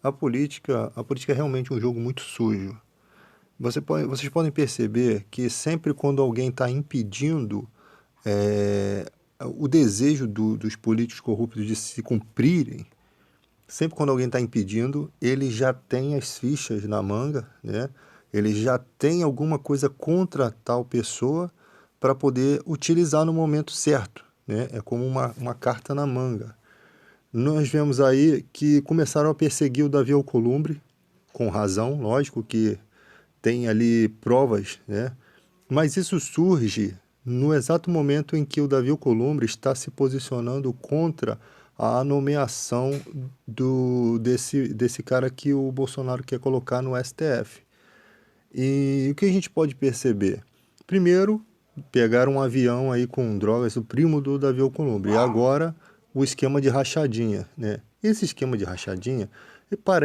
A política é realmente um jogo muito sujo. Vocês podem perceber que sempre quando alguém está impedindo é, o desejo dos políticos corruptos de se cumprirem, sempre quando alguém está impedindo, ele já tem as fichas na manga, né? Ele já tem alguma coisa contra tal pessoa para poder utilizar no momento certo, né? É como uma carta na manga. Nós vemos aí que começaram a perseguir o Davi Alcolumbre, com razão, lógico que tem ali provas, né? Mas isso surge no exato momento em que o Davi Alcolumbre está se posicionando contra a nomeação desse cara que o Bolsonaro quer colocar no STF. E o que a gente pode perceber? Primeiro, pegaram um avião aí com drogas, o primo do Davi Alcolumbre. E agora, o esquema de rachadinha, né? Esse esquema de rachadinha,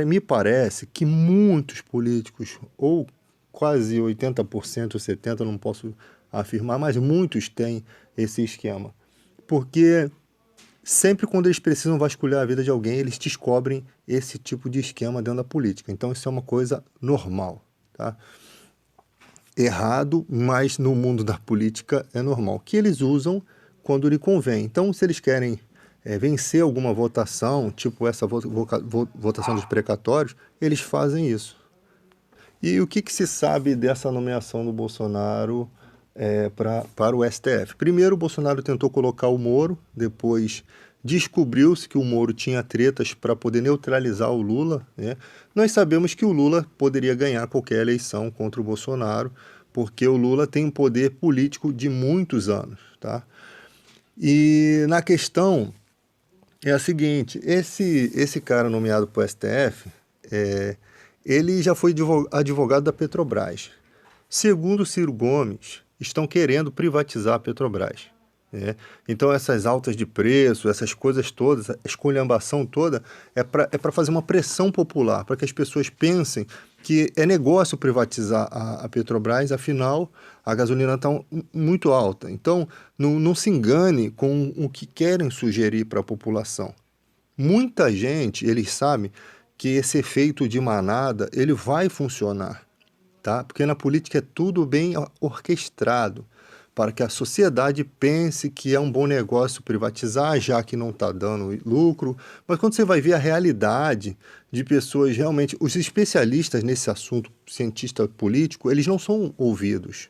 me parece que muitos políticos, ou quase 80%, 70%, não posso afirmar, mas muitos têm esse esquema. Porque sempre quando eles precisam vasculhar a vida de alguém, eles descobrem esse tipo de esquema dentro da política. Então isso é uma coisa normal, tá? Errado, mas no mundo da política é normal, que eles usam quando lhe convém. Então, se eles querem vencer alguma votação, tipo essa votação dos precatórios, eles fazem isso. E o que se sabe dessa nomeação do Bolsonaro para o STF? Primeiro, o Bolsonaro tentou colocar o Moro, depois descobriu-se que o Moro tinha tretas para poder neutralizar o Lula, né? Nós sabemos que o Lula poderia ganhar qualquer eleição contra o Bolsonaro, porque o Lula tem um poder político de muitos anos, tá? E na questão é a seguinte, esse cara nomeado para o STF, ele já foi advogado da Petrobras. Segundo Ciro Gomes, estão querendo privatizar a Petrobras, né? Então essas altas de preço, essas coisas todas, a esculhambação toda, é para fazer uma pressão popular, para que as pessoas pensem que é negócio privatizar a Petrobras, afinal a gasolina está muito alta. Então não se engane com o que querem sugerir para a população. Muita gente, eles sabem que esse efeito de manada, ele vai funcionar, tá? Porque na política é tudo bem orquestrado para que a sociedade pense que é um bom negócio privatizar, já que não está dando lucro. Mas quando você vai ver a realidade de pessoas realmente, os especialistas nesse assunto, cientista político, eles não são ouvidos.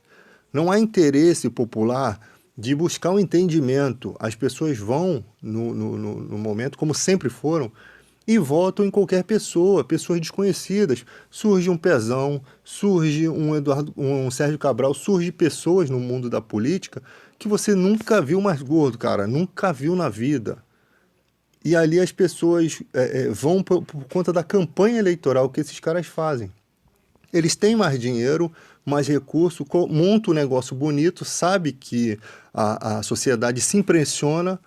Não há interesse popular de buscar um entendimento. As pessoas vão, no momento, como sempre foram, e votam em qualquer pessoa, pessoas desconhecidas. Surge um Pezão, surge um Sérgio Cabral, surge pessoas no mundo da política que você nunca viu mais gordo, cara, nunca viu na vida. E ali as pessoas vão por conta da campanha eleitoral que esses caras fazem. Eles têm mais dinheiro, mais recurso, montam um negócio bonito, sabe que a sociedade se impressiona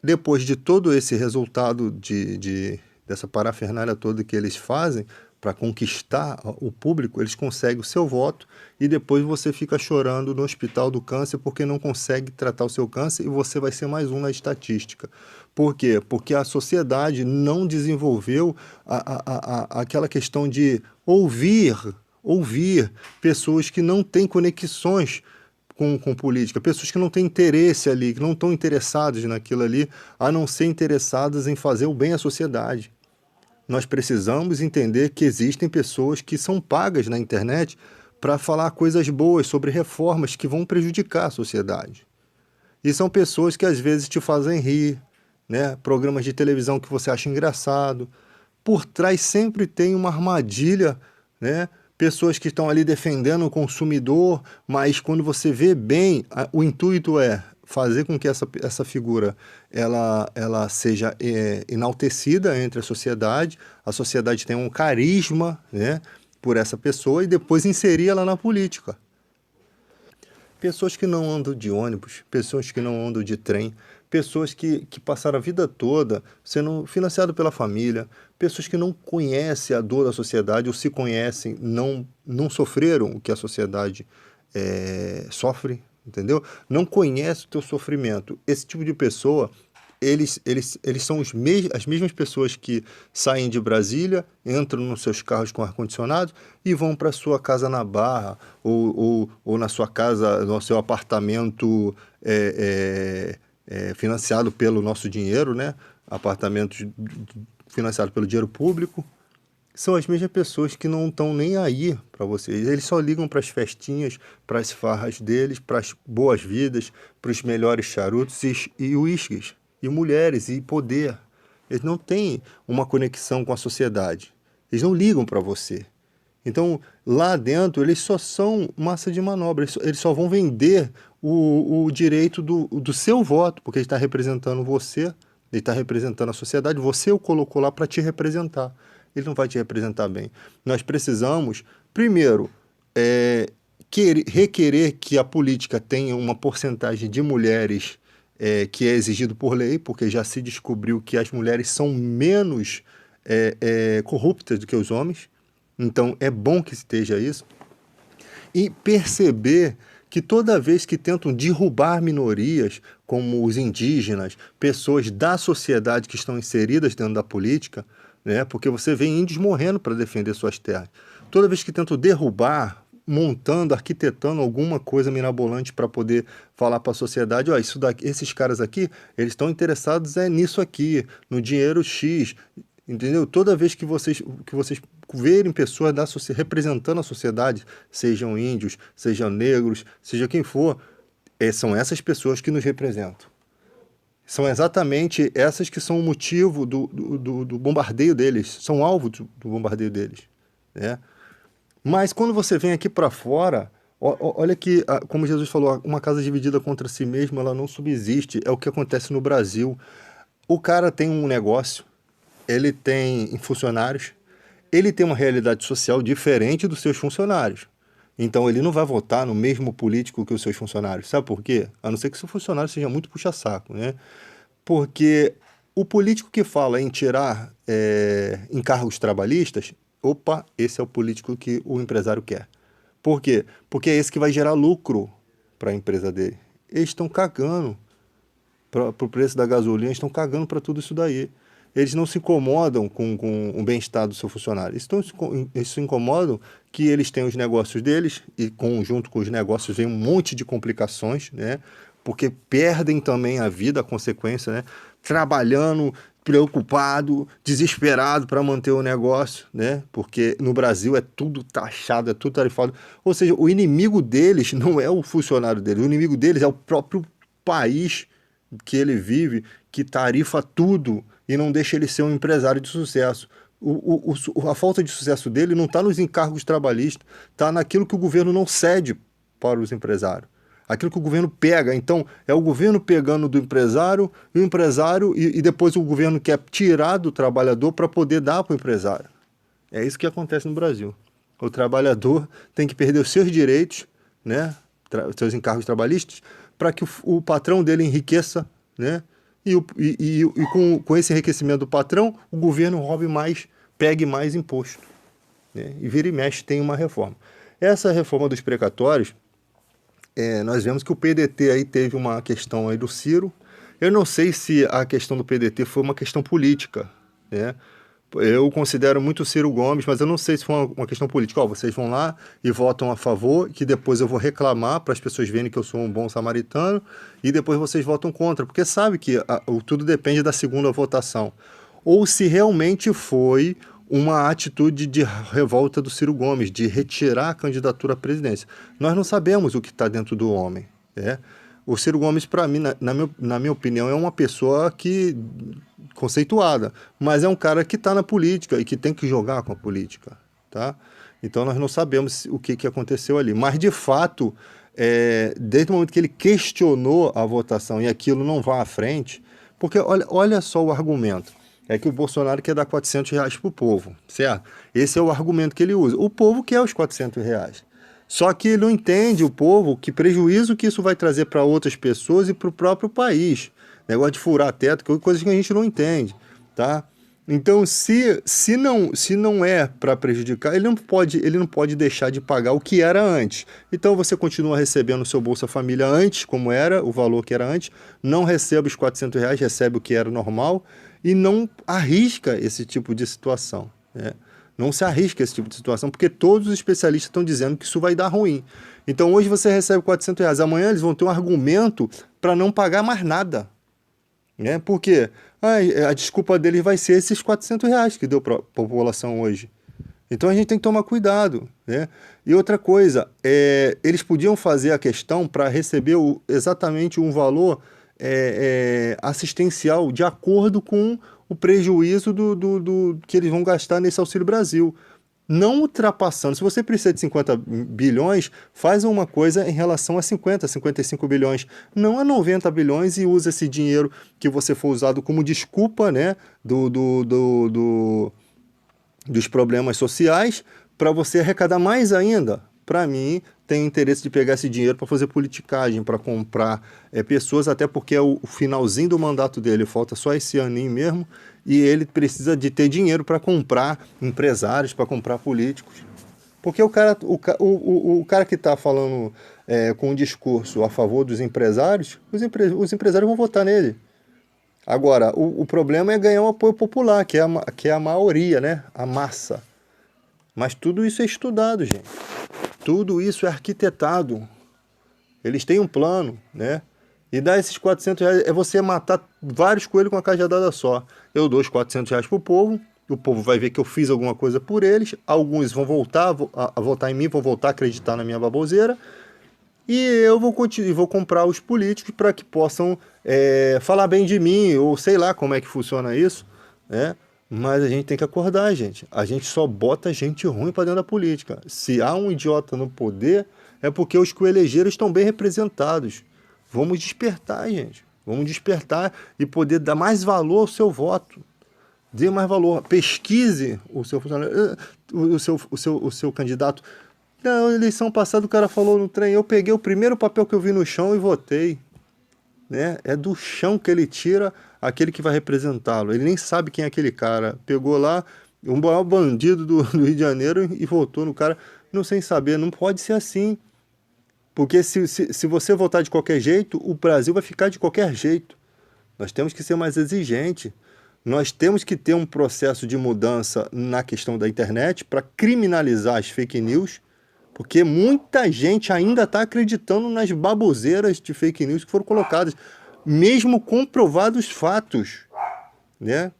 depois de todo esse resultado dessa parafernália toda que eles fazem para conquistar o público, eles conseguem o seu voto e depois você fica chorando no hospital do câncer porque não consegue tratar o seu câncer e você vai ser mais um na estatística. Por quê? Porque a sociedade não desenvolveu aquela questão de ouvir pessoas que não têm conexões com política, pessoas que não têm interesse ali, que não estão interessadas naquilo ali, a não ser interessadas em fazer o bem à sociedade. Nós precisamos entender que existem pessoas que são pagas na internet para falar coisas boas sobre reformas que vão prejudicar a sociedade. E são pessoas que às vezes te fazem rir, né? Programas de televisão que você acha engraçado. Por trás sempre tem uma armadilha, né? Pessoas que estão ali defendendo o consumidor, mas quando você vê bem, o intuito é fazer com que essa figura ela seja enaltecida entre a sociedade tem um carisma, né, por essa pessoa e depois inserir ela na política. Pessoas que não andam de ônibus, pessoas que não andam de trem, pessoas que passaram a vida toda sendo financiado pela família, pessoas que não conhecem a dor da sociedade ou se conhecem, não sofreram o que a sociedade sofre, entendeu? Não conhece o teu sofrimento. Esse tipo de pessoa eles são as mesmas pessoas que saem de Brasília, entram nos seus carros com ar-condicionado e vão para sua casa na Barra, ou na sua casa, no seu apartamento financiado pelo nosso dinheiro, né? Apartamentos financiados pelo dinheiro público. São as mesmas pessoas que não estão nem aí para vocês. Eles só ligam para as festinhas, para as farras deles, para as boas-vidas, para os melhores charutos e uísques, e mulheres, e poder. Eles não têm uma conexão com a sociedade. Eles não ligam para você. Então, lá dentro, eles só são massa de manobra. Eles só vão vender o direito do seu voto, porque ele está representando você, ele está representando a sociedade, você o colocou lá para te representar. Ele não vai te representar bem. Nós precisamos, primeiro, requerer que a política tenha uma porcentagem de mulheres que é exigido por lei, porque já se descobriu que as mulheres são menos corruptas do que os homens. Então, é bom que esteja isso. E perceber que toda vez que tentam derrubar minorias, como os indígenas, pessoas da sociedade que estão inseridas dentro da política, né? Porque você vê índios morrendo para defender suas terras. Toda vez que tentam derrubar, montando, arquitetando alguma coisa mirabolante para poder falar para a sociedade, ó, esses caras aqui, eles estão interessados nisso aqui, no dinheiro X, entendeu? Toda vez que vocês verem pessoas representando a sociedade, sejam índios, sejam negros, seja quem for, são essas pessoas que nos representam. São exatamente essas que são o motivo do bombardeio deles, são alvo do bombardeio deles, né? Mas quando você vem aqui para fora, olha que, como Jesus falou, uma casa dividida contra si mesma, ela não subsiste, é o que acontece no Brasil. O cara tem um negócio, ele tem funcionários, ele tem uma realidade social diferente dos seus funcionários. Então ele não vai votar no mesmo político que os seus funcionários. Sabe por quê? A não ser que seu funcionário seja muito puxa-saco, né? Porque o político que fala em tirar encargos trabalhistas, opa, esse é o político que o empresário quer. Por quê? Porque é esse que vai gerar lucro para a empresa dele. Eles estão cagando para o preço da gasolina, eles estão cagando para tudo isso daí. Eles não se incomodam com o bem-estar do seu funcionário. Eles se incomodam que eles têm os negócios deles e junto com os negócios vem um monte de complicações, né? Porque perdem também a vida, a consequência, né? Trabalhando, preocupado, desesperado para manter o negócio, né? Porque no Brasil é tudo taxado, é tudo tarifado. Ou seja, o inimigo deles não é o funcionário deles, o inimigo deles é o próprio país que ele vive, que tarifa tudo e não deixa ele ser um empresário de sucesso. A falta de sucesso dele não está nos encargos trabalhistas, está naquilo que o governo não cede para os empresários. Aquilo que o governo pega. Então, é o governo pegando do empresário, e o empresário, e depois o governo quer tirar do trabalhador para poder dar para o empresário. É isso que acontece no Brasil. O trabalhador tem que perder os seus direitos, né, os seus encargos trabalhistas, para que o patrão dele enriqueça, né? E com esse enriquecimento do patrão, o governo roube mais, pegue mais imposto, né? E vira e mexe tem uma reforma. Essa reforma dos precatórios, nós vemos que o PDT aí teve uma questão aí do Ciro. Eu não sei se a questão do PDT foi uma questão política, né? Eu considero muito o Ciro Gomes, mas eu não sei se foi uma questão política. Ó, vocês vão lá e votam a favor, que depois eu vou reclamar para as pessoas verem que eu sou um bom samaritano, e depois vocês votam contra, porque sabe que tudo depende da segunda votação. Ou se realmente foi uma atitude de revolta do Ciro Gomes, de retirar a candidatura à presidência. Nós não sabemos o que está dentro do homem, né? O Ciro Gomes, para mim, na minha opinião, é uma pessoa conceituada, mas é um cara que está na política e que tem que jogar com a política, tá? Então nós não sabemos o que aconteceu ali, mas de fato, desde o momento que ele questionou a votação e aquilo não vai à frente, porque olha só o argumento, é que o Bolsonaro quer dar R$400 para o povo, certo? Esse é o argumento que ele usa, o povo quer os R$400. Só que ele não entende, o povo, que prejuízo que isso vai trazer para outras pessoas e para o próprio país. Negócio de furar teto, coisas que a gente não entende, tá? Então, se não é para prejudicar, ele não pode deixar de pagar o que era antes. Então, você continua recebendo o seu Bolsa Família antes, como era, o valor que era antes, não recebe os R$ 400, recebe o que era normal, e não arrisca esse tipo de situação, né? Não se arrisca esse tipo de situação, porque todos os especialistas estão dizendo que isso vai dar ruim. Então, hoje você recebe R$ 400, amanhã eles vão ter um argumento para não pagar mais nada, né? Porque a desculpa deles vai ser esses R$ 400 que deu para a população hoje. Então a gente tem que tomar cuidado, né? E outra coisa, eles podiam fazer a questão para receber exatamente um valor assistencial de acordo com o prejuízo do que eles vão gastar nesse Auxílio Brasil. Não ultrapassando. Se você precisa de 50 bilhões, faz uma coisa em relação a 50, 55 bilhões, não a 90 bilhões, e usa esse dinheiro que você for usado como desculpa, né, dos problemas sociais, para você arrecadar mais ainda. Para mim, tem interesse de pegar esse dinheiro para fazer politicagem, para comprar pessoas, até porque é o finalzinho do mandato dele, falta só esse aninho mesmo, e ele precisa de ter dinheiro para comprar empresários, para comprar políticos. Porque o cara que está falando com um discurso a favor dos empresários, os empresários vão votar nele. Agora, o problema é ganhar um apoio popular, que é a maioria, né? A massa. Mas tudo isso é estudado, gente. Tudo isso é arquitetado. Eles têm um plano, né? E dar esses R$ 400 é você matar vários coelhos com uma cajadada só. Eu dou os R$ 400 pro povo, o povo vai ver que eu fiz alguma coisa por eles, alguns vão voltar a votar em mim, vão voltar a acreditar na minha baboseira, e eu vou comprar os políticos para que possam falar bem de mim, ou sei lá como é que funciona isso, né? Mas a gente tem que acordar, gente. A gente só bota gente ruim para dentro da política. Se há um idiota no poder, é porque os que o elegeram estão bem representados. Vamos despertar, gente. Vamos despertar e poder dar mais valor ao seu voto. Dê mais valor. Pesquise o seu funcionário, o seu candidato. Na eleição passada o cara falou no trem, eu peguei o primeiro papel que eu vi no chão e votei. Né? É do chão que ele tira aquele que vai representá-lo. Ele nem sabe quem é aquele cara. Pegou lá o maior bandido do Rio de Janeiro e votou no cara, não sem saber. Não pode ser assim. Porque se você votar de qualquer jeito, o Brasil vai ficar de qualquer jeito. Nós temos que ser mais exigentes. Nós temos que ter um processo de mudança na questão da internet para criminalizar as fake news, porque muita gente ainda está acreditando nas baboseiras de fake news que foram colocadas, mesmo comprovados fatos, né?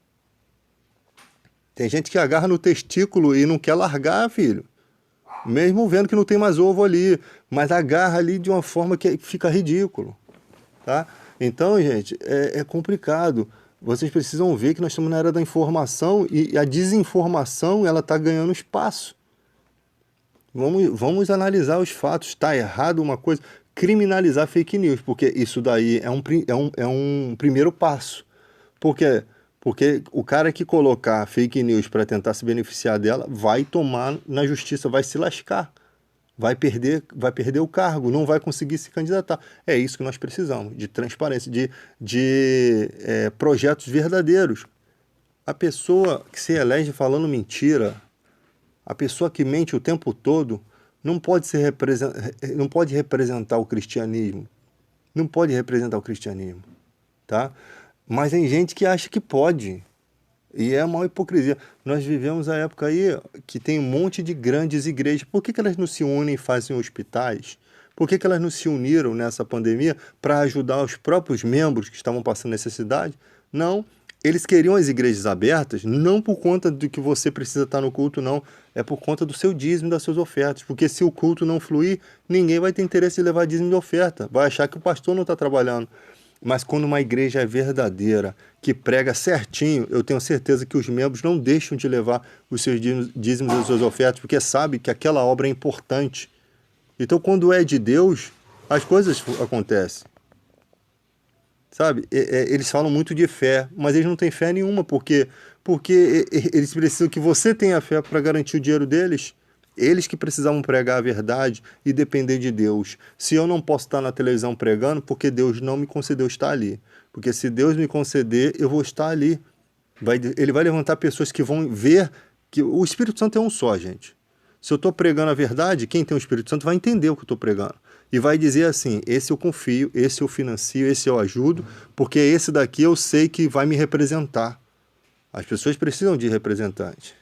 Tem gente que agarra no testículo e não quer largar, filho. Mesmo vendo que não tem mais ovo ali, mas agarra ali de uma forma que fica ridículo, tá? Então, gente, é complicado. Vocês precisam ver que nós estamos na era da informação e a desinformação ela está ganhando espaço. Vamos analisar os fatos. Está errado uma coisa, criminalizar fake news, porque isso daí é um primeiro passo. Porque o cara que colocar fake news para tentar se beneficiar dela vai tomar na justiça, vai se lascar, vai perder o cargo, não vai conseguir se candidatar. É isso que nós precisamos, de transparência, de projetos verdadeiros. A pessoa que se elege falando mentira, a pessoa que mente o tempo todo, não pode representar o cristianismo. Não pode representar o cristianismo, tá? Mas tem gente que acha que pode. E é uma hipocrisia. Nós vivemos a época aí que tem um monte de grandes igrejas. Por que elas não se unem e fazem hospitais? Por que elas não se uniram nessa pandemia para ajudar os próprios membros que estavam passando necessidade? Não. Eles queriam as igrejas abertas, não por conta de que você precisa estar no culto, não. É por conta do seu dízimo e das suas ofertas. Porque se o culto não fluir, ninguém vai ter interesse em levar dízimo de oferta. Vai achar que o pastor não está trabalhando. Mas quando uma igreja é verdadeira, que prega certinho, eu tenho certeza que os membros não deixam de levar os seus dízimos e as suas ofertas, porque sabe que aquela obra é importante. Então, quando é de Deus, as coisas acontecem. Sabe? Eles falam muito de fé, mas eles não têm fé nenhuma, porque eles precisam que você tenha fé para garantir o dinheiro deles. Eles que precisavam pregar a verdade e depender de Deus. Se eu não posso estar na televisão pregando, porque Deus não me concedeu estar ali. Porque se Deus me conceder, eu vou estar ali. Ele vai levantar pessoas que vão ver que o Espírito Santo é um só, gente. Se eu estou pregando a verdade, quem tem o Espírito Santo vai entender o que eu estou pregando. E vai dizer assim, esse eu confio, esse eu financio, esse eu ajudo, porque esse daqui eu sei que vai me representar. As pessoas precisam de representante.